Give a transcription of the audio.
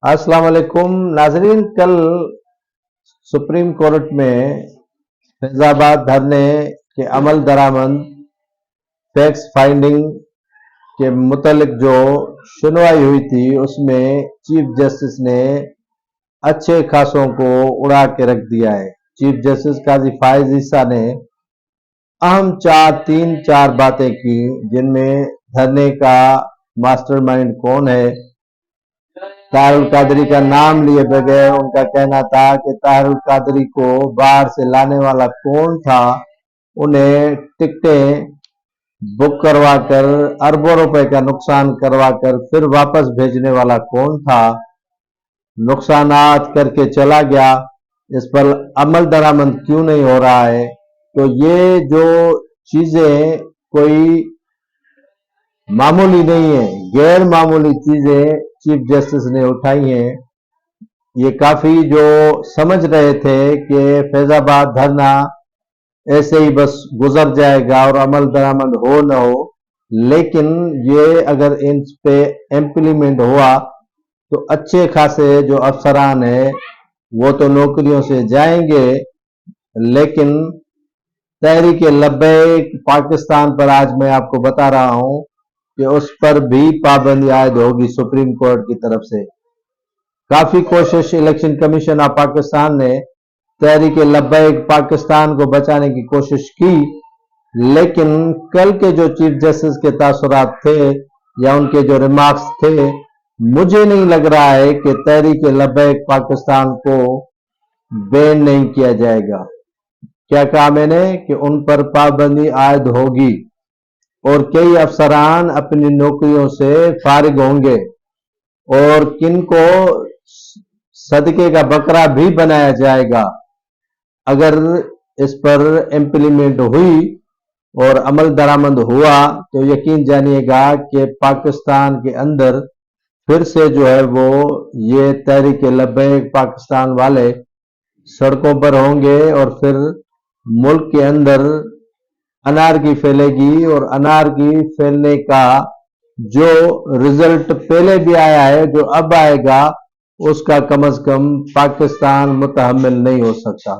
अस्सलाम वालेकुम नाजरीन। कल सुप्रीम कोर्ट में फैजाबाद धरने के अमल दरामद फैक्ट फाइंडिंग के मुतालिक जो सुनवाई हुई थी उसमें चीफ जस्टिस ने अच्छे खासों को उड़ा के रख दिया है। चीफ जस्टिस काजी फाइज ईसा ने अहम तीन चार बातें की, जिनमें धरने का मास्टरमाइंड कौन है, ताहिरुल कादरी का नाम लिए बगैर उनका कहना था कि ताहिरुल कादरी को बाहर से लाने वाला कौन था, उन्हें टिकटें बुक करवाकर अरबों रुपए का नुकसान करवाकर फिर वापस भेजने वाला कौन था, नुकसानात करके चला गया, इस पर अमल दरामद क्यों नहीं हो रहा है। तो ये जो चीजें कोई मामूली नहीं है, गैर मामूली चीजें चीफ जस्टिस ने उठाई हैं। ये काफी जो समझ रहे थे कि फैजाबाद धरना ऐसे ही बस गुजर जाएगा और अमल दरामद हो न हो, लेकिन ये अगर इन पे इम्प्लीमेंट हुआ तो अच्छे खासे जो अफसरान है वो तो नौकरियों से जाएंगे, लेकिन तहरीक लब्बैक पाकिस्तान पर आज मैं आपको बता रहा हूं कि उस पर भी पाबंदी आयद होगी सुप्रीम कोर्ट की तरफ से। काफी कोशिश इलेक्शन कमीशन ऑफ पाकिस्तान ने तहरीक लब्बैक पाकिस्तान को बचाने की कोशिश की, लेकिन कल के जो चीफ जस्टिस के तासुरात थे या उनके जो रिमार्क्स थे, मुझे नहीं लग रहा है कि तहरीक लब्बैक पाकिस्तान को बैन नहीं किया जाएगा। क्या कहा मैंने कि उन पर पाबंदी आयद होगी और कई अफसरान अपनी नौकरियों से फारिग होंगे और किनको सदके का बकरा भी बनाया जाएगा। अगर इस पर इम्प्लीमेंट हुई और अमल दरामद हुआ तो यकीन जानिएगा कि पाकिस्तान के अंदर फिर से जो है वो ये तहरीक लब्बैक पाकिस्तान वाले सड़कों पर होंगे और फिर मुल्क के अंदर अनारकी फैलेगी और अनारकी फैलने का जो रिजल्ट पहले भी आया है, जो अब आएगा, उसका कम से कम पाकिस्तान मुतहम्मिल नहीं हो सकता।